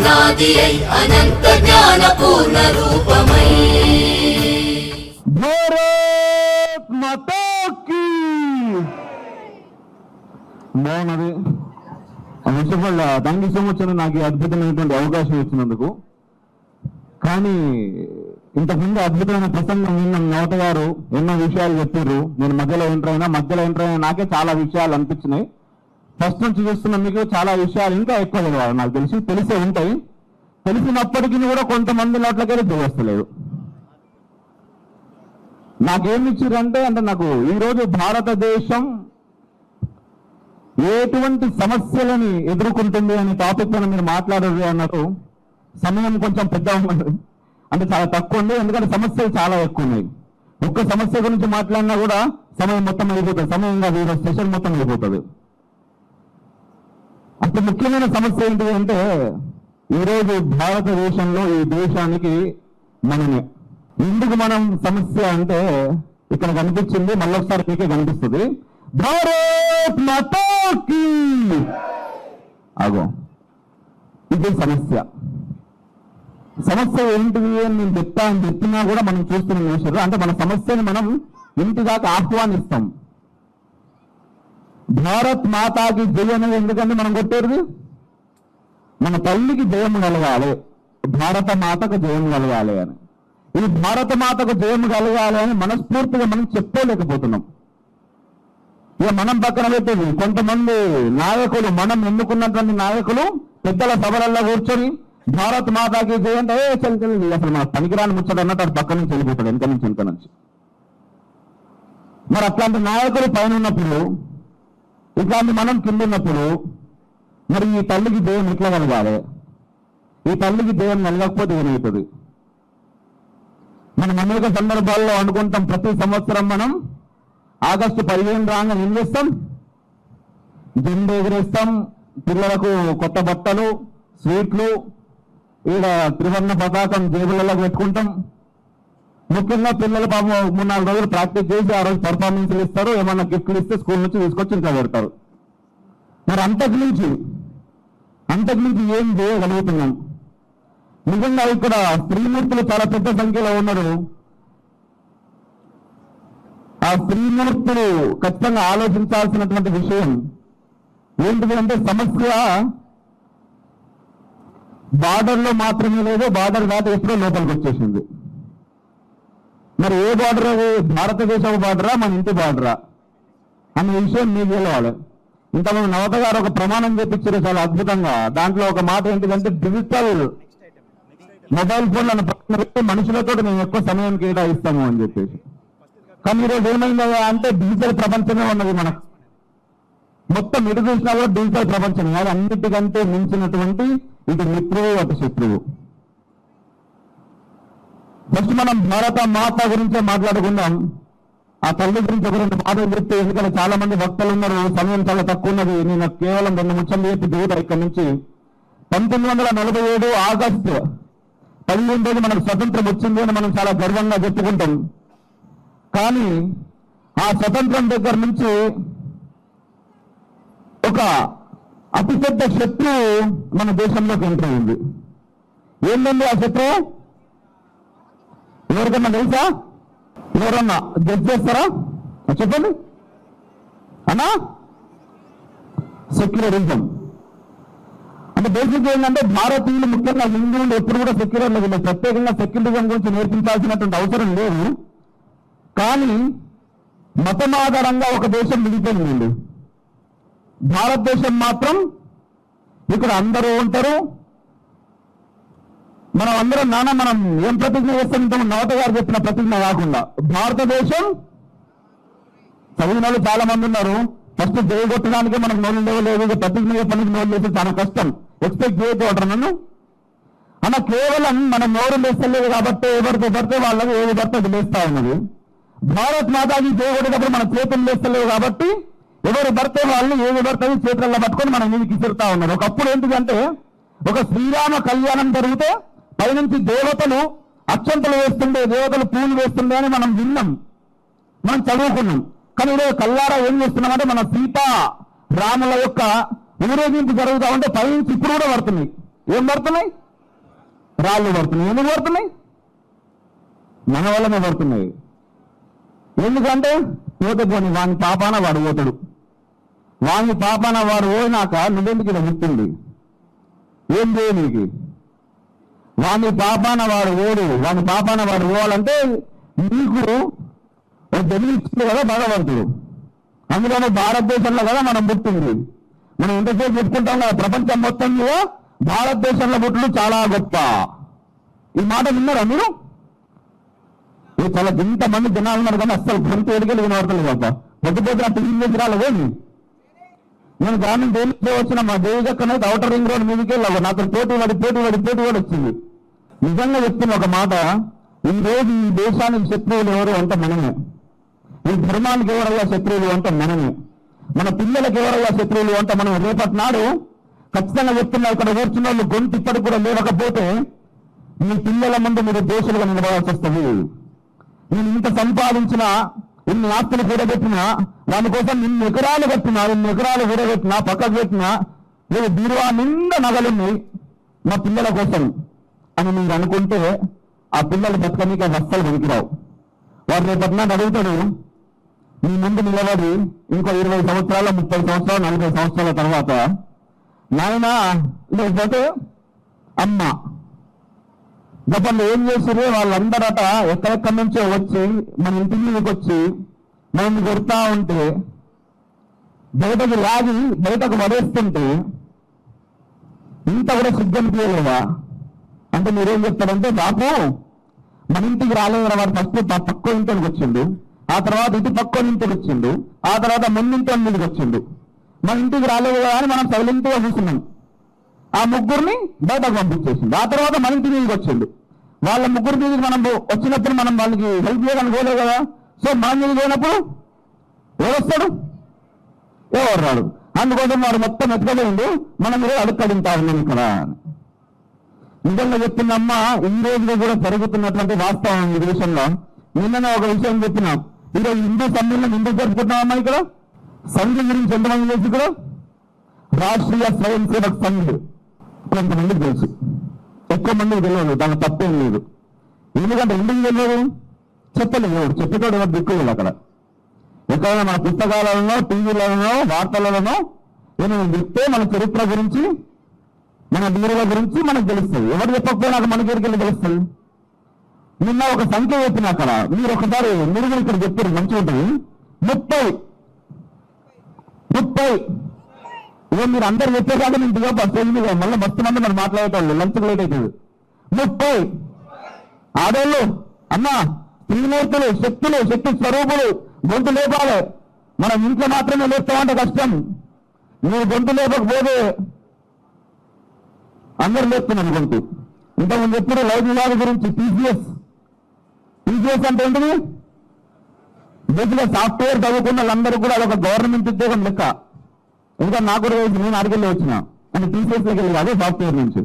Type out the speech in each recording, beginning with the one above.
అనాది అనంత జ్ఞాన పూర్ణ రూపమై భారత్ మాతా కీ బాగున్నది. First of all thank you so much అని నాకు అద్భుతమైనటువంటి అవకాశం ఇచ్చినందుకు. కానీ ఇంతకుముందు అద్భుతమైన ప్రసంగం విన్న నవత గారు ఎన్నో విషయాలు చెప్పారు. నేను మధ్యలో ఎంటర్ అయినా నాకే చాలా విషయాలు అనిపించినాయి. ఫస్ట్ నుంచి చూస్తున్న మీకు చాలా విషయాలు ఇంకా ఎక్కువ తెలియాలి. నాకు తెలిసే ఉంటాయి. తెలిసినప్పటికీ కూడా కొంతమంది నోట్లకెళ్ళి తెలియస్తలేదు. నాకేమి ఇచ్చారంటే నాకు ఈరోజు భారతదేశం ఎటువంటి సమస్యలని ఎదుర్కొంటుంది అనే టాపిక్ పైన మీరు మాట్లాడారు అన్నారు. సమయం కొంచెం పెద్ద ఉన్నది, అంటే చాలా తక్కువ ఉంది. ఎందుకంటే సమస్యలు చాలా ఎక్కువ ఉన్నాయి. ఒక్క సమస్య గురించి మాట్లాడినా కూడా సమయం మొత్తం అయిపోతుంది. సమయంగా వీళ్ళ సెషన్ మొత్తం అయిపోతుంది. అంత ముఖ్యమైన సమస్య ఏంటి అంటే ఈరోజు భారతదేశంలో ఈ దేశానికి మనమే. ఎందుకు మనం సమస్య అంటే ఇక్కడ కనిపించింది, మళ్ళొకసారి మీకే కనిపిస్తుంది. భారత్ మాతా కీ అగో ఇది సమస్య. సమస్య ఏంటిది అని నేను చెప్పినా కూడా మనం చూస్తున్న విషయాలు అంటే మన సమస్యని మనం ఇంటి దాకా ఆహ్వానిస్తాం. భారత్ మాతాకి జయ అనేది ఎందుకంటే మనం కొట్టేది మన తల్లికి జయం కలగాలి, భారత మాతకు జయం కలగాలి అని. ఈ భారత మాతకు జయం కలగాలి అని మనస్ఫూర్తిగా మనం చెప్పుకోలేకపోతున్నాం. ఇక మనం పక్కన పెట్టేది కొంతమంది నాయకులు, మనం ఎన్నుకున్నటువంటి నాయకులు పెద్దల సభలలో కూర్చొని భారత్ మాతాకి జయం అంటే చలికెళ్ళి అసలు మన పనికిరాని ముచ్చట అన్నట్టు అది పక్క నుంచి వెళ్ళిపోతాడు, వెనక నుంచి. మరి అట్లాంటి నాయకులు పైన ఉన్నప్పుడు, ఇట్లాంటి మనం కింద ఉన్నప్పుడు మరి ఈ తల్లికి జయం ఎట్లా కలగాలి? ఈ తల్లికి జయం కలగకపోతే ఏమవుతుంది? మనం అనేక సందర్భాల్లో అనుకుంటాం, ప్రతి సంవత్సరం మనం ఆగస్టు 15 రాగా ఏం చేస్తాం? జెండా ఎగిరేస్తాం, పిల్లలకు కొత్త బట్టలు, స్వీట్లు, ఈడ త్రివర్ణ పతాకం జేబులలో పెట్టుకుంటాం. ముఖ్యంగా పిల్లలు పాపం 3-4 రోజులు ప్రాక్టీస్ చేసి ఆ రోజు పర్ఫార్మెన్స్లు ఇస్తారు, ఏమన్నా గిఫ్ట్లు ఇస్తే స్కూల్ నుంచి తీసుకొచ్చి ఇంకా పెడతారు. మరి అంతకు మించి ఏం చేయగలుగుతున్నాం? నిజంగా ఇక్కడ స్త్రీమూర్తులు చాలా పెద్ద సంఖ్యలో ఉన్నారు. ఆ స్త్రీమూర్తులు ఖచ్చితంగా ఆలోచించాల్సినటువంటి విషయం ఏంటిది అంటే సమస్య బార్డర్లో మాత్రమే లేదు, బార్డర్ దాటి ఎప్పుడో లోపలికి వచ్చేసింది. మరి ఏ బార్డర్ అది? భారతదేశం బార్డరా, మన ఇంటి బార్డరా అనే విషయం మీకు తెలవాలి. ఇంతమంది నవత గారు ఒక ప్రమాణం చేపించారు చాలా అద్భుతంగా. దాంట్లో ఒక మాట ఏంటిదంటే డిజిటల్ మొబైల్ ఫోన్లను పక్కన పెట్టి మనుషులతో మేము ఎక్కువ సమయం కేటాయిస్తాము అని చెప్పేసి. కానీ ఈరోజు ఏమైందా అంటే డిజిటల్ ప్రపంచమే ఉన్నది మనకు. మొత్తం ఎటు చూసినా కూడా డిజిటల్ ప్రపంచం కాదు, అన్నిటికంటే మించినటువంటి ఇటు మిత్రువు అటు శత్రువు. ఫస్ట్ మనం భారత మాత గురించే మాట్లాడుకుందాం. ఆ తల్లి గురించి ఒక 2 మాటలు చెప్తే, ఎందుకంటే చాలా మంది భక్తులు ఉన్నారు, సమయం చాలా తక్కువ ఉన్నది. నేను కేవలం 2 ముచ్చట్లు చెప్పి దిగుతా ఇక్కడ నుంచి. 1947 ఆగస్టు 15 మనకు స్వతంత్రం వచ్చింది అని మనం చాలా గర్వంగా చెప్పుకుంటాం. కానీ ఆ స్వతంత్రం దగ్గర నుంచి ఒక అతిపెద్ద శత్రువు మన దేశంలోకి ఎంటర్ అయింది. ఏంటండి ఆ శత్రువు? ఎవరికన్నా తెలుసా? ఎవరన్నా గెస్ చేస్తారా? చెప్పండి అన్నా. సెక్యులరిజం. అంటే బేసిక్ ఏంటంటే భారతీయులు, ముఖ్యంగా హిందువులు ఎప్పుడు కూడా సెక్యులర్ లేదు. ప్రత్యేకంగా సెక్యులరిజం గురించి నేర్పించాల్సినటువంటి అవసరం లేదు. కానీ మతం ఆధారంగా ఒక దేశం విడిపోయిందండి. భారతదేశం మాత్రం ఇక్కడ అందరూ ఉంటారు. మనం అందరం మనం ఏం ప్రతిజ్ఞ చేస్తుంటాం? నవత గారు చెప్పిన ప్రతిజ్ఞ కాకుండా భారతదేశం. చదివిన వాళ్ళు చాలా మంది ఉన్నారు. ఫస్ట్ చేయగొట్టడానికి మనకు నోళ్ళు లేవు, ప్రతిజ్ఞ చెప్పడానికి నోళ్ళు లేస్తే చాలా కష్టం. ఎక్స్పెక్ట్ చేయకపోవటం నన్ను అన్న. కేవలం మనం నోరు లేస్తలేదు కాబట్టి ఎవరితో పడితే వాళ్ళకి ఏది పడితే అది లేస్తా ఉన్నది. భారత్ మాతాకి చేయగొట్టేటప్పుడు మన చేతులు లేస్తలేవు కాబట్టి ఎవరు పడితే వాళ్ళు ఏది పడితే చేతుల్లో పట్టుకొని మనం మీదకి విసురుతా ఉన్నారు. ఒకప్పుడు ఏంటిదంటే ఒక శ్రీరామ కళ్యాణం జరిగితే పైనుంచి దేవతలు అక్షంతలు వేస్తుండే, దేవతలు పూలు వేస్తుండే అని మనం విన్నాం, మనం చదువుకున్నాం. కానీ ఈరోజు కల్లారా ఏం చేస్తున్నామంటే మన సీతా రాముల యొక్క ఊరేగింపు జరుగుతా ఉంటే పైనుంచి ఇప్పుడు కూడా పడుతున్నాయి. ఏం పడుతున్నాయి? రాళ్ళు పడుతున్నాయి. ఎందుకు పడుతున్నాయి? మన వల్లనే పడుతున్నాయి. ఎందుకంటే పోతే పోని వాని పాపాన వాడు పోతాడు. వాని పాపాన వాడు పోయినాక నువ్వెందుకు ఇలా గుర్తుంది? ఏం చేయ నీకు? వాని పాపాన వాడు ఓడు, వాని పాపాన వాడు పోవాలంటే నీకు తెలియచ్చు కదా భగవంతుడు. అందులోనే భారతదేశంలో కదా మనం పుట్టింది. మనం ఇంతసేపు చెప్పుకుంటాం కదా, ప్రపంచం మొత్తం మీద భారతదేశంలో పుట్టుడు చాలా గొప్ప. ఈ మాట విన్నారా మీరు? చాలా ఇంతమంది జనాలు ఉన్నారు కానీ అస్సలు గొంతు ఎడికెళ్ళి వినబడతలేదు కదా. పొద్దుపోతున్న టీవీ చేసి రాలేదేమి? నేను గ్రామీణ దేనిలో వచ్చిన మా దేవిజక్కనైతే అవుటర్ రింగ్ రోడ్ మీదకి వెళ్ళావు. నాకు పోటీ పడి వచ్చింది. నిజంగా చెప్తున్న ఒక మాట, ఈ రోజు ఈ దేశానికి శత్రువులు ఎవరు అంటే మనమే. ఈ ధర్మానికి ఎవరయ్యా శత్రువులు అంటే మనమే. మన పిల్లలకు ఎవరయ్యా శత్రువులు అంటే మనం. రేపటి నాడు ఖచ్చితంగా చెప్తున్నా, ఇక్కడ కూర్చున్న వాళ్ళు గొంతు ఇప్పటికి కూడా లేవకపోతే మీ పిల్లల ముందు మీరు దోషులుగా నిలబడాల్సి వస్తుంది. నేను ఇంత సంపాదించినా, ఇన్ని ఆస్తులు కూడబెట్టినా, దానికోసం ఇన్ని ఎకరాలు కట్టినా, ఇన్ని ఎకరాలు కూడబెట్టినా, పక్కకు పెట్టినా, మీరు బీరువా నిండా నగలున్నాయి మా పిల్లల కోసం అని మీరు అనుకుంటే ఆ పిల్లలు బతకనీకి అస్సలు పనికిరావు. వారు రేపటి నాడు అడుగుతాడు మీ ముందు నిలబడి ఇంకో 20 సంవత్సరాలు, 30 సంవత్సరాలు, 40 సంవత్సరాల తర్వాత, నాయన లేకపోతే అమ్మ గతంలో ఏం చేసిరే వాళ్ళందరట ఎక్కడెక్కడి నుంచో వచ్చి మన ఇంటి మీదకి వచ్చి మనం కొడతా ఉంటే, బయటకు లాగి బయటకు పడేస్తుంటే ఇంత కూడా సిగ్గనిపించలేదా అంటే మీరేం చెప్తారంటే, బాపు మన ఇంటికి రాలేదు వాడు ఫస్ట్ పక్క ఇంటికి వచ్చిండు, ఆ తర్వాత ఇటు పక్క ఇంటికి వచ్చిండు, ఆ తర్వాత ముందింటి మీదకి వచ్చిండు. మన ఇంటికి రాలేదు కదా అని మనం సైలెంట్ గా చూస్తున్నాం. ఆ ముగ్గురిని బయటకు పంపించేసిండు. ఆ తర్వాత మన ఇంటి మీదకి వచ్చిండు. వాళ్ళ ముగ్గురు మీదకి మనం వచ్చినప్పుడు మనం వాళ్ళకి హెల్ప్ చేయడానికి పోలేదు కదా. సో మన మీదకి పోయినప్పుడు ఎవరొస్తాడు? ఎవరు రాడు. అందుకోసం వాడు మొత్తం ఎత్తుకపోయిండు, మనం కూడా అడుక్కడింటా ఉన్నాం ఇక్కడ. నిజంగా చెప్తున్నమ్మా, ఈ రోజులో కూడా జరుగుతున్నటువంటి వాస్తవం ఈ దేశంలో. నిన్ననే ఒక విషయం చెప్పినా, ఈరోజు హిందూ సమ్మేళనం ఎందుకు జరుపుకుంటున్నామమ్మా? ఇక్కడ సంఘ్ గురించి ఎంతమంది తెలుసు? ఇక్కడ రాష్ట్రీయ స్వయం సేవక్ సంఘ్ కొంతమందికి తెలుసు, ఎక్కువ మందికి తెలియదు. దాని తప్పేం లేదు. ఎందుకంటే ఎందుకు తెలియదు? చెప్పలేదు. చెప్పేటోడు ఎవరు దిక్కులేదు. అక్కడ ఎక్కడైనా మన పుస్తకాలలో, టీవీలలో, వార్తలలో ఏమైనా చెప్తే మన చరిత్ర గురించి, మన వీరుల గురించి మనకు తెలుస్తుంది. ఎవరు చెప్పకపోయినా మన దగ్గరికి తెలుస్తుంది. నిన్న ఒక సంఖ్య చెప్పిన అక్కడ, మీరు ఒకసారి మీరు ఇక్కడ చెప్పారు మంచిగా ఉంటుంది. 30 ఇక మీరు అందరు చెప్పేదాకా నేను దిగా స్టేజ్ మీద మళ్ళీ మస్తు మంది మనం మాట్లాడేటోళ్ళు, లంచ్ లేట్ అవుతుంది. 30 ఆడోళ్ళు, అమ్మ, త్రిమూర్తులు, శక్తి స్వరూపులు గొంతు లేపాలి. మనం ఇంట్లో మాత్రమే లేస్తామంటే కష్టం. మీరు గొంతు లేపకపోతే అందరూ లేపుతున్నాను గొంతు. ఇంతకుముందు ఎప్పుడు లైవ్ వివాద గురించి టీజీఎస్ అంటే ఏంటిది? బేసిక్గా సాఫ్ట్వేర్ చదువుకున్న వాళ్ళందరూ కూడా అదొక గవర్నమెంట్ ఉద్యోగం లెక్క. ఇంకా నాకు కూడా నేను అడిగిల్లి వచ్చిన అంటే టీసీఎస్లోకి వెళ్ళి కాదు, సాఫ్ట్వేర్ నుంచి.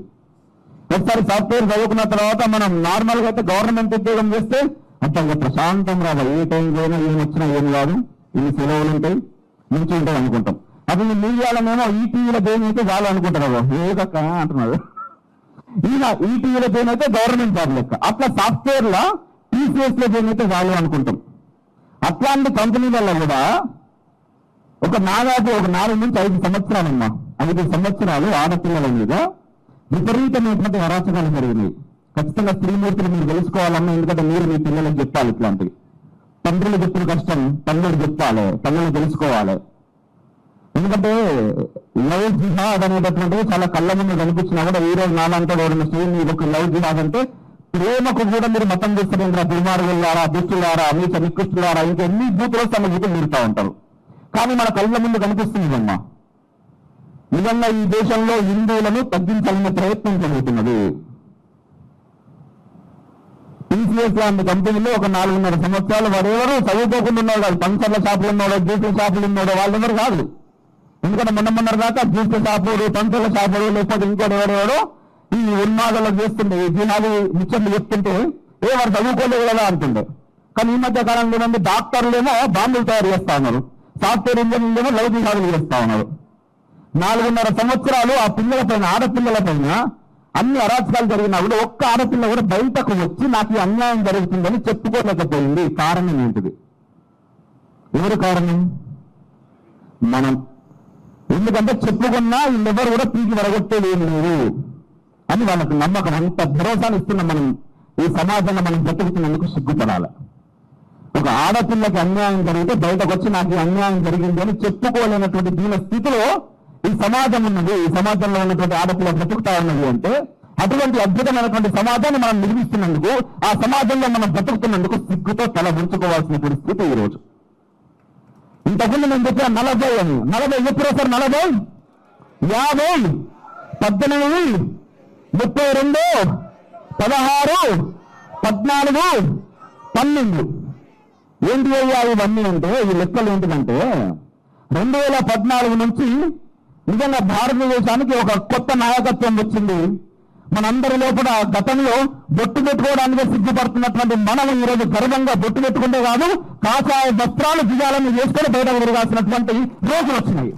ఒకసారి సాఫ్ట్వేర్ చదువుకున్న తర్వాత మనం నార్మల్గా అయితే గవర్నమెంట్ ఉద్యోగం చేస్తే అంత ప్రశాంతం రాదు. ఏ టైంలో అయినా ఏం వచ్చినా ఏం కాదు, ఇన్ని సెలవులు ఉంటాయి, మంచిగా ఉంటాయి అనుకుంటాం. అది మీడియాలనేమో ఈ టీవీలో దేని అయితే చాలు అనుకుంటారు. ఏదక్క అంటున్నారు. ఈ టీవీలో దేని అయితే గవర్నమెంట్ జాబ్ లెక్క. అట్లా సాఫ్ట్వేర్ లో టీసీఎస్ లో దేని అయితే చాలు అనుకుంటాం. అట్లాంటి కంపెనీలలో కూడా ఒక 4 నుంచి 5 సంవత్సరాలమ్మా, 5 సంవత్సరాలు ఆడపిల్లల మీద విపరీతమైనటువంటి అరాచకాలు జరిగినాయి. ఖచ్చితంగా స్త్రీమూర్తులు మీరు తెలుసుకోవాలన్నా, ఎందుకంటే మీరు మీ పిల్లలకు చెప్పాలి. ఇట్లాంటివి తండ్రులు చెప్పిన కష్టం తల్లులు చెప్పాలి, తల్లులు తెలుసుకోవాలి. ఎందుకంటే లవ్ జిహాద్ అనేటటువంటిది చాలా కళ్ళ ముందు కనిపించినా కూడా ఈ రోజు నాలంటే వాడిన స్త్రీని ఒక లవ్ జిహాద్ అంటే ప్రేమకు కూడా మీరు మతం చేస్తారు. దుర్మార్గులారా, దుష్టులారా, నీచ నికృష్టులారా, ఇంకా ఎన్ని బూతులు తన బూతులు మీరుతా ఉంటారు. కానీ మన కళ్ళ ముందు కనిపిస్తుంది అమ్మా. నిజంగా ఈ దేశంలో హిందువులను తగ్గించాలనే ప్రయత్నం జరుగుతున్నది. టీసీఎస్ లాంటి కంపెనీలో ఒక 4.5 సంవత్సరాలు వాడెవరు చదువుకోకుండా ఉన్నాడు, పంచర్ల షాపులు ఉన్నాడో, జ్యూసుల షాపులు ఉన్నాడో వాళ్ళెవరు కాదు. ఎందుకంటే మొన్న దాకా జ్యూసుల షాపుడు, పంచర్ల షాపుడు, లేకపోతే ఇంకోటి ఎవడెవడో ఈ ఉన్మాదాలు చేస్తుండే, ఈ జిహాది ముచ్చట్లు చెప్తుంటే వాడు చదువుకోలేదు కదా అంటుండే. కానీ ఈ మధ్య కాలంలో ఏంటంటే డాక్టర్లేమో బాంబులు తయారు చేస్తా ఉన్నారు, సాఫ్ట్వేర్ ఇంజనీర్లేమో లవ్ జిహాదులు చేస్తా ఉన్నారు. 4.5 సంవత్సరాలు ఆ పిల్లల పైన, ఆడపిల్లల పైన అన్ని అరాచకాలు జరిగినా కూడా ఒక్క ఆడపిల్ల కూడా బయటకు వచ్చి నాకు ఈ అన్యాయం జరుగుతుందని చెప్పుకోలేకపోయింది. కారణం ఏంటిది? ఎవరు కారణం? మనం. ఎందుకంటే చెప్పుకున్నా వీళ్ళెవరు కూడా పీకి వరగొట్టేది ఏం లేదు అని వాళ్ళకు నమ్మకం. అంత భరోసాను ఇస్తున్నాం మనం. ఈ సమాజంలో మనం బ్రతుకుతున్నందుకు సిగ్గుపడాలి. ఒక ఆడపిల్లకి అన్యాయం జరిగితే బయటకు వచ్చి నాకు ఈ అన్యాయం జరిగింది అని చెప్పుకోలేనటువంటి దీని స్థితిలో ఈ సమాజం ఉన్నది. ఈ సమాజంలో ఉన్నటువంటి ఆడపిల్ల బ్రతుకుతా ఉన్నది అంటే అటువంటి అద్భుతమైనటువంటి సమాజాన్ని మనం నిర్మిస్తున్నందుకు, ఆ సమాజంలో మనం బ్రతుకుతున్నందుకు సిగ్గుతో తల ఉంచుకోవాల్సినటువంటి స్థితి ఈ రోజు. ఇంతకుముందు నేను చెప్పిన 40 అని 40 ఎప్పుడు సార్? 40, 50, 18, 32, 16, 14, 12 ఏంటి అయ్యా ఇవన్నీ అంటే ఈ లెక్కలు ఏంటిదంటే 2014 నుంచి నిజంగా భారతదేశానికి ఒక కొత్త నాయకత్వం వచ్చింది. మనందరి లోపల గతంలో బొట్టు పెట్టుకోవడానికి సిగ్గుపడుతున్నటువంటి మనం ఈరోజు గర్వంగా బొట్టు పెట్టుకుంటే కాదు, కాషాయ వస్త్రాలు దిగాలను వేసుకొని బయటకు తిరగాల్సినటువంటి రోజులు వచ్చినాయి.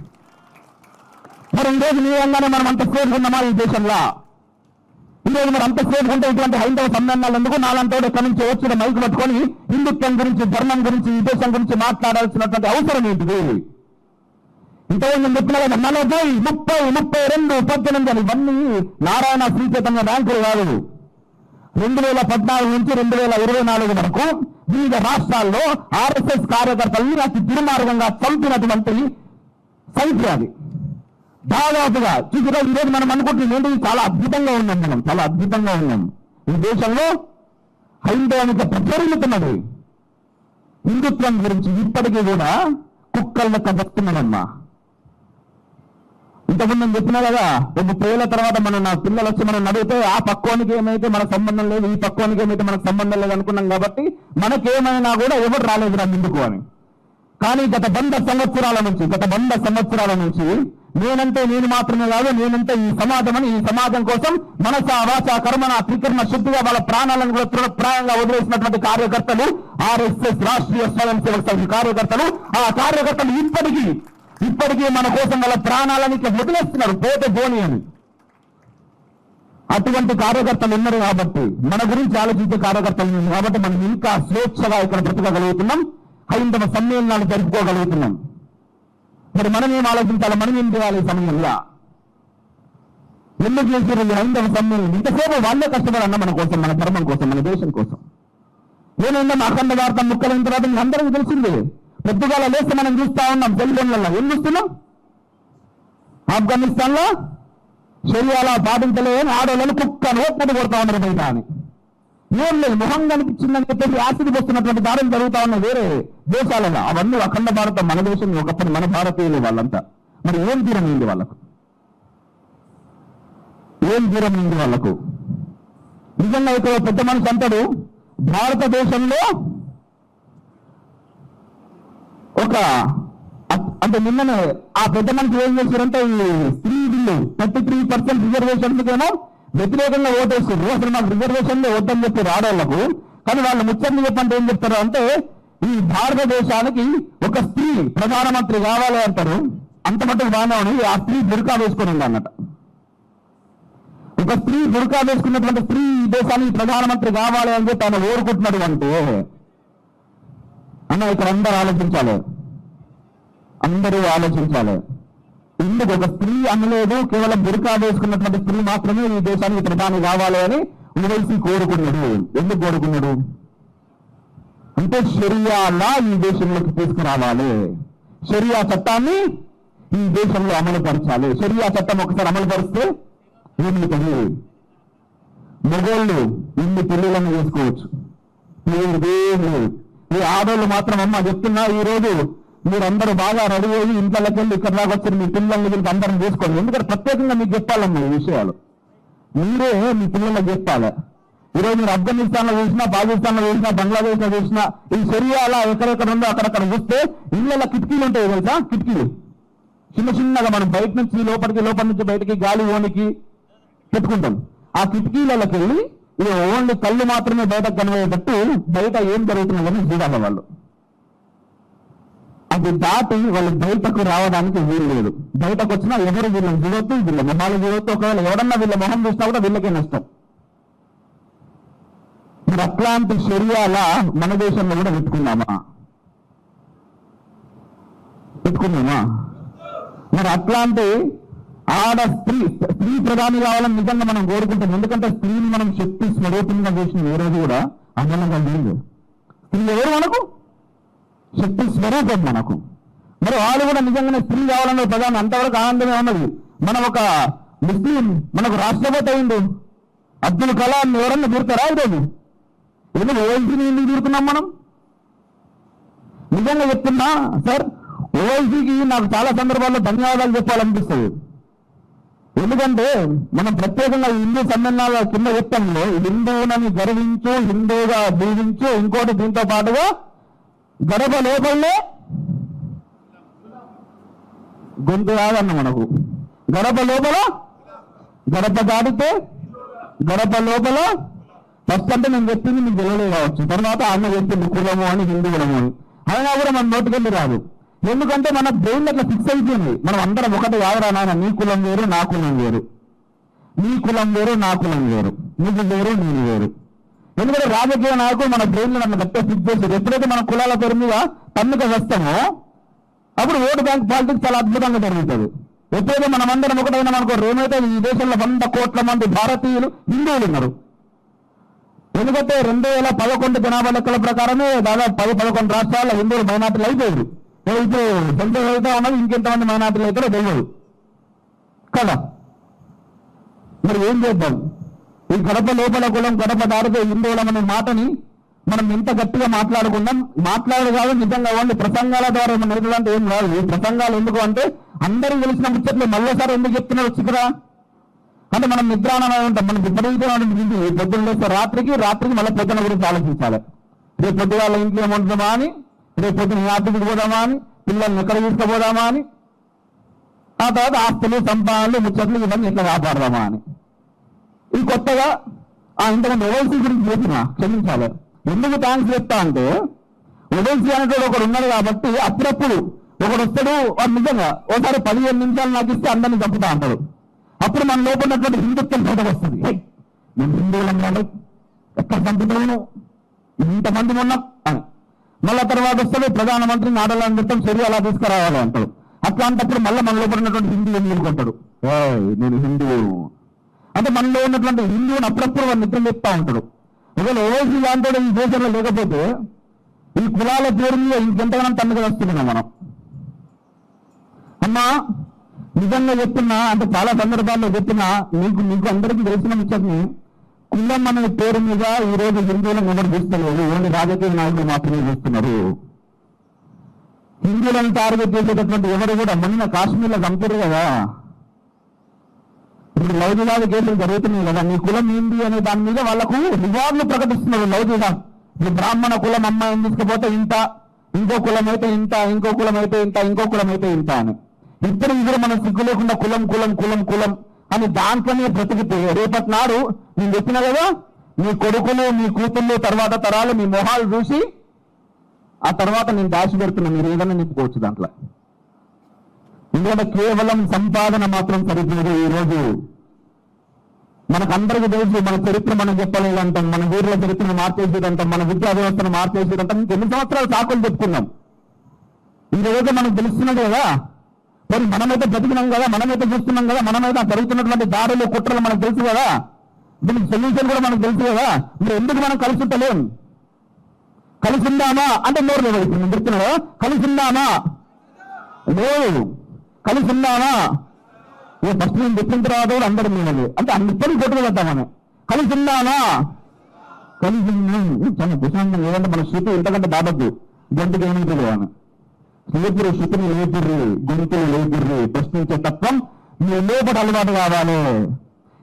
మరి ఈ రోజు నిజంగానే మనం అంత సేఫ్ ఉన్నామా ఈ దేశంలో? ఈరోజు మరి అంత సేఫ్ ఉంటే ఇటువంటి హైందవ సమ్మేళనాలు ఎందుకు? నాలంటో ఎక్కడి నుంచి వచ్చిన మైకు పట్టుకొని హిందుత్వం గురించి, ధర్మం గురించి, ఈ దేశం గురించి మాట్లాడాల్సినటువంటి అవసరం ఏంటిది? ఇంతకుముందు నేను చెప్పిన కదా 40, 30, 32, 18 అని ఇవన్నీ నారాయణ శ్రీ చైతన్య ర్యాంకులు కాదు. 2014 నుంచి 2024 వరకు వివిధ రాష్ట్రాల్లో ఆర్ఎస్ఎస్ కార్యకర్తల్ని అతి దుర్మార్గంగా చంపినటువంటి సంఖ్య అది. దాదాపుగా చూసిరా ఈరోజు మనం అనుకుంటున్నాం ఏంటి? చాలా అద్భుతంగా ఉన్నాం మనం, చాలా అద్భుతంగా ఉన్నాం. ఈ దేశంలో హైందవానికి ప్రచురితున్నది హిందుత్వం గురించి ఇప్పటికీ కూడా కుక్కల లెక్క చెప్తున్నాడమ్మా. ఇంతకుముందు నేను చెప్పినా కదా, ఒక 30 ఏళ్ల తర్వాత నా పిల్లలు వచ్చి మనం అడిగితే ఆ పక్వానికి ఏమైతే మనకు సంబంధం లేదు, ఈ పక్వానికి ఏమైతే మనకు సంబంధం లేదు అనుకున్నాం. కాబట్టి మనకేమైనా కూడా ఎవరు రాలేదురా ముందుకు అని. కానీ గత 100 సంవత్సరాల నుంచి నేనంటే నేను మాత్రమే కాదు, నేనంటే ఈ సమాజం అని, ఈ సమాజం కోసం మనస వాచ కర్మన త్రికరణ శుద్ధిగా వాళ్ళ ప్రాణాలను కూడా తృణప్రాయంగా వదిలేసినటువంటి కార్యకర్తలు, ఆర్ఎస్ఎస్ రాష్ట్రీయ స్వయం సేవక సంఘ కార్యకర్తలు, ఆ కార్యకర్తలు ఇప్పటికీ మన కోసం వాళ్ళ ప్రాణాలను ఇట్లా వదిలేస్తున్నారు, పోతే పోని అని. అటువంటి కార్యకర్తలు ఉన్నారు కాబట్టి, మన గురించి ఆలోచించే కార్యకర్తలు ఉన్నారు కాబట్టి మనం ఇంకా స్వేచ్ఛగా ఇక్కడ బ్రతకగలుగుతున్నాం, హైందవ సమ్మేళనాలు జరుపుకోగలుగుతున్నాం. మరి మనం ఏం ఆలోచించాలి? మనం ఏం చేయాలి ఈ సమయంలో? ఎందుకు చేసారు ఈ హైందవ సమ్మేళనం? ఇంతసేపు వాళ్ళే కష్టపడన్నా మన కోసం, మన ధర్మం కోసం, మన దేశం కోసం. ఏమైందా అఖండ భారత ముక్కలైన తర్వాత అందరికీ తెలిసింది. పొద్దుగాల లేస్తే మనం చూస్తా ఉన్నాం సెల్ఫోన్లలో. ఏం చూస్తున్నాం? ఆఫ్ఘనిస్తాన్ లో శరీరాల పాటించలేని ఆడవాళ్ళని కుక్కను ఓట్నట్టు కొడతా ఉన్నారు బయట అని. ఏం లేదు, మొహం కనిపించిందని చెప్పేసి యాసిడ్ వస్తున్నటువంటి దారులు జరుగుతా ఉన్నాయి వేరే దేశాలలో. అవన్నీ అఖండ భారతం మన దేశం, ఒకప్పుడు మన భారతీయులు వాళ్ళంతా. మరి ఏం తీరం ఉంది వాళ్ళకు? నిజంగా ఇక్కడ పెద్ద మనిషి అంటాడు, భారతదేశంలో అంటే నిన్ననే ఆ పెద్ద మనిషి ఏం చేశారంటే ఈ స్త్రీ బిల్లు 33% రిజర్వేషన్లకేమో వ్యతిరేకంగా ఓటేస్తారు. అసలు మాకు రిజర్వేషన్లే వద్దని చెప్పారు ఆడవాళ్లకు. కానీ వాళ్ళు ముచ్చట్లు చెప్పంటే ఏం చెప్తారు అంటే ఈ భారతదేశానికి ఒక స్త్రీ ప్రధానమంత్రి కావాలి అంటారు. అంత మటుకు బాగానే ఉంది. ఆ స్త్రీ బుర్కా వేసుకుని ఉంది అన్నట్టు. ఒక స్త్రీ బుర్కా వేసుకున్నటువంటి స్త్రీ ఈ దేశానికి ప్రధానమంత్రి కావాలి అని చెప్పి ఆయన ఓరుకుంటున్నాడు అంటే అన్న ఇక్కడ అందరూ ఆలోచించాలి. ఇందుకు ఒక స్త్రీ అనలేదు, కేవలం బుర్కా వేసుకున్నటువంటి స్త్రీ మాత్రమే ఈ దేశానికి ప్రధాని కావాలి అని ఓవైసీ కోరుకున్నాడు. ఎందుకు కోరుకున్నాడు అంటే షరియా లా ఈ దేశంలోకి తీసుకురావాలి, షరియా చట్టాన్ని ఈ దేశంలో అమలు పరచాలి. షరియా చట్టం ఒకసారి అమలు పరిస్తే ఏమిటది? మగోళ్ళు ఇన్ని పిల్లలను చేసుకోవచ్చు, ఈ ఆడోళ్ళు మాత్రం అమ్మ చెప్తున్నా ఈ రోజు మీరందరూ బాగా రెడీ అయ్యి ఇంట్లోకి వెళ్ళి ఇక్కడ దాకా వచ్చి మీ పిల్లల్ని వీళ్ళకి అందరం చేసుకోండి. ఎందుకంటే ప్రత్యేకంగా మీకు చెప్పాలమ్మా ఈ విషయాలు, మీరే మీ పిల్లలకు చెప్పాలి. ఈరోజు మీరు ఆఫ్ఘనిస్తాన్ లో చూసినా, పాకిస్తాన్ లో చూసినా, బంగ్లాదేశ్ లో చూసినా ఈ షరియా ఎక్కడెక్కడ ఉందో అక్కడక్కడ చూస్తే ఇళ్ళ కిటికీలు ఉంటాయి తెలుసా? కిటికీలు చిన్నగా మనం బయట నుంచి లోపల నుంచి బయటకి గాలి ఓనికి పెట్టుకుంటాం. ఆ కిటికీలకి వెళ్ళి ఇది ఓన్లీ కళ్ళు మాత్రమే బయటకు కనబడేటట్టు బయట ఏం జరుగుతున్నదని చూడాలి వాళ్ళు. అది దాటి వాళ్ళు బయటకు రావడానికి వీలు లేదు. బయటకు వచ్చినా ఎవరు వీళ్ళని చూడొద్దు, వీళ్ళ మొహాలు చూడొద్దు. ఒకవేళ ఎవరన్నా వీళ్ళ మొహం చూసినా కూడా వీళ్ళకే నష్టం. మరి అట్లాంటి షరియాల మన దేశంలో కూడా పెట్టుకున్నామా? మరి అట్లాంటి స్త్రీ ప్రధాని కావాలని నిజంగా మనం కోరుకుంటాం. ఎందుకంటే స్త్రీని మనం శక్తి స్వరూపంగా చేసిన ఏ రోజు కూడా అమలంగా లేదు. స్త్రీ ఎవరు? మనకు శక్తి స్వరూపం మనకు. మరి వాళ్ళు కూడా నిజంగానే స్త్రీ కావాలన్న ప్రధాని అంతవరకు ఆనందమే ఉన్నది. మనం ఒక ముస్లిం మనకు రాష్ట్రపతి అయిండు, అబ్దుల్ కలాం ఎవరన్నా దూరుతారా ఈరోజు? ఎందుకు ఓవైసీని ఎందుకు దూరుతున్నాం మనం? నిజంగా చెప్తున్నా సార్, ఓవైసీకి నాకు చాలా సందర్భాల్లో ధన్యవాదాలు చెప్పాలనిపిస్తుంది. ఎందుకంటే మనం ప్రత్యేకంగా హిందూ సమ్మేళనాల కింద చెప్తాంలో హిందువులని గర్వించు, హిందువుగా జీవించు, ఇంకోటి దీంతో పాటుగా గడప లోపలనే గొంతు కాదన్న మనకు. గడప లోపల గడప దాటితే గడప లోపల ఫస్ట్ అంటే నేను చెప్పింది మీకు తెలియలే కావచ్చు, తర్వాత ఆమె చెప్పింది కులము అని, హిందూ కులము అని. అయినా కూడా మన నోటికెళ్ళి రాదు. ఎందుకంటే మన బ్రెయిన్ అట్లా ఫిక్స్ అయిపోయింది. మనం అందరం ఒకటి కాదురా నాయన, నీ కులం వేరు నా కులం వేరు, నీ కులం వేరు నా కులం వేరు, నీకు వేరు నేను వేరు. ఎందుకంటే రాజకీయ నాయకులు మన బ్రెయిన్ లో నన్ను గట్టిగా ఫిక్స్ చేశారు. ఎప్పుడైతే మన కులాల పేరు మీద తన్నుక వస్తామో అప్పుడు ఓటు బ్యాంక్ పాలిటిక్స్ చాలా అద్భుతంగా జరుగుతుంది. ఎప్పుడైతే మనం అందరం ఒకటైనా మనకు ఏమైతే ఈ దేశంలో 100 కోట్ల మంది భారతీయులు హిందువులు ఉన్నారు. ఎందుకంటే 2011 జనాభా లెక్కల ప్రకారమే దాదాపు 10-11 రాష్ట్రాల్లో హిందువులు మైనార్టీలు అయిపోయారు. ఇప్పుడు సెంట్రల్ అయితే ఉన్నది ఇంకెంతమంది మైనార్టీలు అయితే తెలియదు కదా. మరి ఏం చేద్దాం? ఈ గడప లోపల కులం గడప దాడితే హిందువులం అనే మాటని మనం ఎంత గట్టిగా మాట్లాడుకున్నాం. మాట్లాడదు కాదు, నిజంగా ఓన్లీ ప్రసంగాల ద్వారా మనం ఎదులంటే ఏం కాదు. ఈ ప్రసంగాలు ఎందుకు అంటే అందరూ తెలిసిన ముచ్చట్లు మళ్ళీసారి ఎందుకు చెప్తున్నారు చిక్కరా అంటే మనం నిద్రాణమే ఉంటాం. మనం విపరీతమైన పొద్దున్న లేస్తే రాత్రికి మళ్ళీ పొద్దున గురించి ఆలోచించాలి. రేపు పొద్దు వాళ్ళ ఇంట్లో ఏమంటుందామా అని, రేపు పొద్దున ఆర్థిక పోదామా అని, పిల్లల్ని ఎక్కడ తీసుకుపోదామా అని, ఆ తర్వాత ఆస్తులు సంపాదనలు ముచ్చట్లు ఇవన్నీ ఎట్లా కాపాడదామా అని. ఈ కొత్తగా ఇంతకంటే ఓవైసీ గురించి చెప్పిన క్షమించాలి. ఎందుకు థ్యాంక్స్ చెప్తా అంటే ఓవైసీ అనేటువంటి ఒకడు ఉన్నాడు కాబట్టి అప్పుడప్పుడు ఒకడు వస్తాడు, వాడు నిజంగా ఒకసారి 15 నిమిషాలు నాకు ఇస్తే అందరినీ చంపుతా అంటాడు. అప్పుడు మన లోపల ఉన్నటువంటి హిందుత్వం బయటకు వస్తుంది. నేను హిందువులం కాదు, ఎక్కడ చంపుతాను, ఇంతమంది ఉన్నాం అని. మళ్ళా తర్వాత వస్తాడు ప్రధానమంత్రి నాడల నృత్యం చర్య అలా తీసుకురావాలి అంటాడు. అట్లాంటప్పుడు మళ్ళీ మన లోపల ఉన్నటువంటి హిందువు ఎన్నుకుంటాడు, నేను హిందువు అంటే మనలో ఉన్నటువంటి హిందువుని అప్పుడప్పుడు వాడు నిద్ర చెప్తా ఉంటాడు. ఒకవేళ ఓవైసీ లాంటి ఈ దేశంలో లేకపోతే ఈ కులాల పేరు మీద ఇంకెంతగానో తన్నుగా వస్తున్నాం మనం. అమ్మా నిజంగా చెప్తున్నా అంటే చాలా సందర్భాల్లో చెప్తున్నా, మీకు అందరికీ తెలిసిన ముచ్చట్ని, కులం అనే పేరు మీద ఈ రోజు హిందువులను ఎవరు చూస్తలేదు, ఓన్లీ రాజకీయ నాయకులు మాత్రమే చూస్తున్నారు. హిందువులను టార్గెట్ చేసేటటువంటి ఎవరు కూడా మొన్న కాశ్మీర్లో చంపారు కదా, ఇప్పుడు లవ్ జిహాద్ కేసులు జరుగుతున్నాయి కదా, నీ కులం ఏంటి అనే దాని మీద వాళ్ళకు రివార్డులు ప్రకటిస్తున్నారు. లవ్ జిహాద్ ఇప్పుడు బ్రాహ్మణ కులం అమ్మాయిని తీసుకుపోతే ఇంత, ఇంకో కులం అయితే ఇంత, ఇంకో కులం అయితే ఇంత, ఇంకో కులం అయితే ఇంత అని. ఇప్పుడు మనం సిగ్గు లేకుండా కులం కులం కులం కులం అని దాంట్లోనే బ్రతికితే రేపటి నాడు నేను చెప్పిన కదా, మీ కొడుకులు మీ కూతుళ్ళు తర్వాత తరాలు మీ మొహాలు చూసి ఆ తర్వాత నేను దాచి పెడుతున్నా, మీరు ఏదైనా నింపుకోవచ్చు దాంట్లో. ఎందుకంటే కేవలం సంపాదన మాత్రం సరిపోదు. ఈ రోజు మనకందరికీ తెలుసు, మన చరిత్ర మనం చెప్పలేదంటాం, మన ఊర్ల చరిత్రను మార్చేసేదంటాం, మన విద్యా వ్యవస్థను మార్చేసేదంటాం. ఎన్ని సంవత్సరాలు సాకులు చెప్పుకున్నాం, ఈ రోజు మనకు తెలుస్తున్నది కదా. మరి మనమైతే బతికినాం కదా, మనమైతే చూస్తున్నాం కదా, మనమైతే జరుగుతున్నటువంటి దాడులు కుట్రలు మనకు తెలుసు కదా, దీనికి సొల్యూషన్ కూడా మనకు తెలుసు కదా. మరి ఎందుకు మనం కలిసి ఉంటలేం? కలిసి ఉందామా అంటే నోరు లేదు. ఇప్పుడు నేను చెప్తున్నా, కలిసి ఉందామా లేదు, కలిసి ఉందామా ఫస్ట్ నేను చెప్పిన తర్వాత కూడా అందరం మేమది అంటే అన్నిప్పటికీ కొట్టుకుపోతామని. కలిసి ఉందామా, కలిసి చాలా ప్రశాంతం. ఏదంటే మన శృతి ఎంతకంటే దాటద్దు, గొంతుకు ఏమైతుంది అని లేపురు, శృతిని లేపుర్రి, గొంతులు లేపుర్రి, ప్రశ్నించే తత్వం మీ లోపల అలవాటు కావాలి.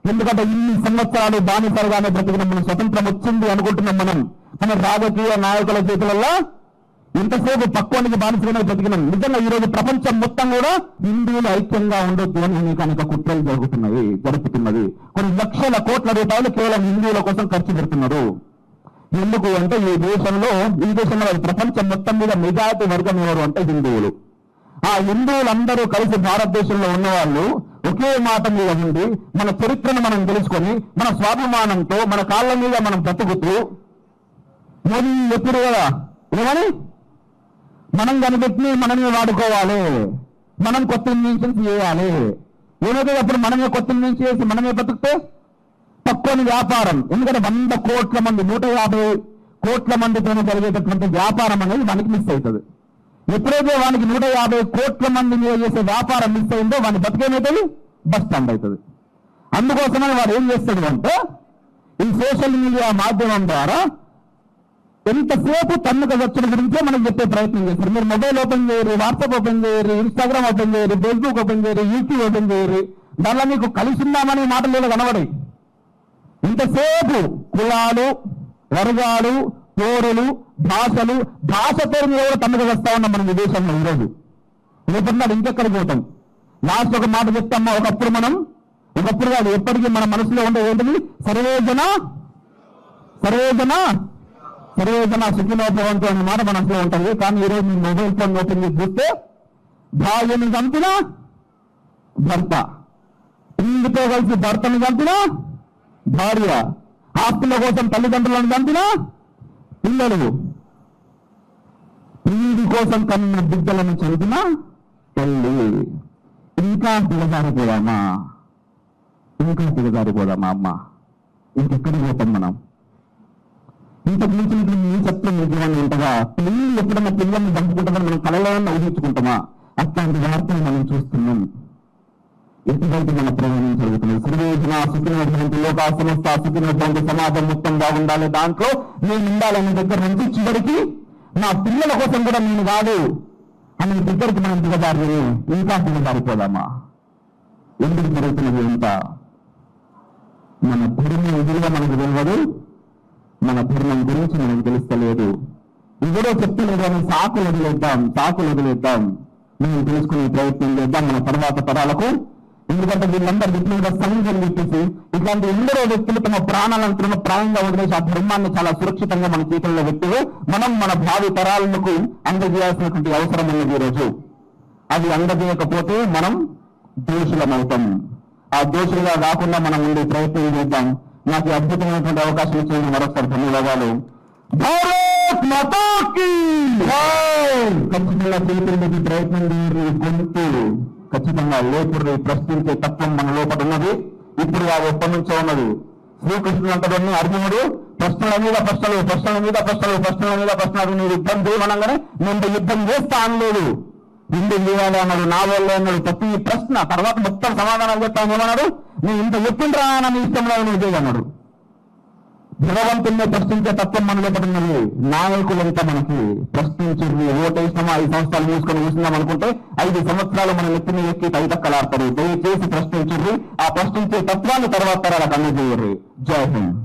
ఎందుకంటే ఇన్ని సంవత్సరాలు బానిసలుగానే బ్రతికిన మనం స్వతంత్రం వచ్చింది అనుకుంటున్నాం. మన రాజకీయ నాయకుల చేతులలో ఇంతసేపు పక్వానికి బానిసగానే బ్రతికినాం. నిజంగా ఈ రోజు ప్రపంచం మొత్తం కూడా హిందువులు ఐక్యంగా ఉండొద్దు అని కనుక కుట్రలు జరుగుతున్నది. కొన్ని లక్షల కోట్ల రూపాయలు కేవలం హిందువుల కోసం ఖర్చు పెడుతున్నారు. ఎందుకు అంటే ఈ దేశంలో ప్రపంచం మొత్తం మీద మెజారిటీ వర్గం ఎవరు అంటే హిందువులు. ఆ హిందువులందరూ కలిసి భారతదేశంలో ఉన్నవాళ్ళు ఒకే మాట మీద ఉండి మన చరిత్రను మనం తెలుసుకొని మన స్వాభిమానంతో మన కాళ్ళ మీద మనం బ్రతుకుతూ మోదీ ఎప్పుడు కదా ఏమని మనం కనిపెట్టి మనమే వాడుకోవాలి, మనం కొత్త ఇన్వెన్షన్స్ చేయాలి. ఏమైతే అప్పుడు మనమే కొత్త ఇన్వెన్షన్ చేసి మనమే బతుకుతే తక్కువని వ్యాపారం. ఎందుకంటే 100 కోట్ల మంది 150 కోట్ల మందితో జరిగేటటువంటి వ్యాపారం అనేది మనకి మిస్ అవుతుంది. ఎప్పుడైతే వానికి 150 కోట్ల మంది మీద చేసే వ్యాపారం మిస్ అయిందో వాని బతికేమవుతుంది, బస్ స్టాండ్ అవుతుంది. అందుకోసమని వాడు ఏం చేస్తాడు అంటే ఈ సోషల్ మీడియా మాధ్యమం ద్వారా ఎంతసేపు తన్నుక వచ్చుల గురించే మనకు చెప్పే ప్రయత్నం చేస్తారు. మీరు మొబైల్ ఓపెన్ చేయరు, వాట్సాప్ ఓపెన్ చేయరు, ఇన్స్టాగ్రామ్ ఓపెన్ చేయరు, ఫేస్బుక్ ఓపెన్ చేయరు, యూట్యూబ్ ఓపెన్ చేయరు, దానిలో మీకు కలిసి ఉందామనే మాటలు కనబడాయి. ఇంతసేపు కులాలు, వర్గాలు, పోరులు, భాషలు, భాష పేరు మీద కూడా తన్నుక వస్తా ఉన్నాం మనం ఈ దేశంలో. ఈరోజు రేపటినాడు ఇంకెక్కడికి పోతాం. లాస్ట్ ఒక మాట చెప్తామా, ఒకప్పుడు కాదు ఎప్పటికీ మన మనసులో ఉండే ఏంటిది, సర్వేజన సుఖినోపవంతో అనే మాట మనసులో ఉంటుంది. కానీ ఈరోజు మీ మొబైల్ ఫోన్ ఓపెన్ చేసి చూస్తే భార్యని చంపిన భర్త, ఇందుతో కలిసి భర్తను చంపిన భార్య, ఆస్తుల కోసం తల్లిదండ్రులను చంపిన పిల్లలు, ప్రియుడి కోసం కన్న బిడ్డలను చంపిన తల్లి. ఇంకా దిగజారిపోదామా అమ్మ? ఇంకెక్కడికి పోతాం మనం? ఇంతకు మించినట్లు మీ చెప్తాం నిజంగా ఉంటుందా? పిల్లలు ఎప్పుడన్నా పిల్లల్ని చంపుకుంటామని మనం కళలో ఊహించుకుంటామా? అట్లాంటి వార్తలు మనం చూస్తున్నాం. ఎటువంటి మన ప్రయాణం జరుగుతుంది. సర్వేజన సుఖినటువంటి లోక సంస్థ సుఖినటువంటి సమాజం మొత్తం బాగుండాలి, దాంట్లో నేను ఉండాలనే దగ్గర నుంచి చివరికి నా పిల్లల కోసం కూడా నేను కాదు అనే దగ్గరికి మనం దిగజారి ఇంకా దిగజారిపోదామా? ఎందుకు జరుగుతున్నది? ఎంత మన ధర్మం విధులుగా మనకు తెలియదు, మన ధర్మం గురించి మనకు తెలుస్తలేదు. ఇవరో చెప్తలేదు అని సాకులు వదిలేద్దాం. మనం తెలుసుకునే ప్రయత్నం చేద్దాం మన తర్వాత తరాలకు. ఎందుకంటే వీళ్ళందరూ విప్లవ సంఘం పెట్టేసి ఇట్లాంటి ఎందరో వ్యక్తులు తమ ప్రాణాలను ప్రాయంగా వదిలేసి ఆ ధర్మాన్ని చాలా సురక్షితంగా మన చేతుల్లో పెట్టి మనం మన భావి తరాలకు అందజేయాల్సినటువంటి అవసరం ఉన్నది. ఈరోజు అది అందజేయకపోతే మనం దోషులమవుతాం. ఆ దోషులుగా కాకుండా మనం ఉండే ప్రయత్నం చేద్దాం. నాకు అద్భుతమైనటువంటి అవకాశం ఇచ్చిన మరొకసారి ధన్యవాదాలు. భారత్ మాతా కీ జై. ఖచ్చితంగా చేతులకి ప్రయత్నం చేయరు, గొంతు ఖచ్చితంగా లేపుర్రి, ప్రశ్నించే తత్వం మన లోపల ఉన్నది. ఇప్పుడు అది ఎప్పటి నుంచో ఉన్నది. శ్రీకృష్ణుడు అంతలోనే అర్జునుడు ప్రశ్నల మీద ప్రశ్నలు మీరు యుద్ధం చేయమనగానే నేను యుద్ధం చేస్తా అనలేదు, ఎందుకు చేయాలి అన్నాడు, నా వల్ల అన్నాడు. ప్రతి ప్రశ్న తర్వాత మొత్తం సమాధానాలు చెప్తాను ఏమన్నాడు, నేను ఇంత చెప్పిండ్రా అని ఇష్టంలో నువ్వు చేయన్నాడు. భగవంతుణ్ణి ప్రశ్నించే తత్వం మన లోపల ఉన్నది. నాయకులంతా మనకి ప్రశ్నించింది. ఓటేసినామా 5 సంవత్సరాలు మూసుకొని కూర్చున్నాం అనుకుంటే 5 సంవత్సరాలు మన నెత్తిని ఎక్కి తైతక్కలాడతారు. దయచేసి ప్రశ్నించింది. ఆ ప్రశ్నించే తత్వాన్ని తర్వాత తరాలకు అందజేయరు. జై హింద్.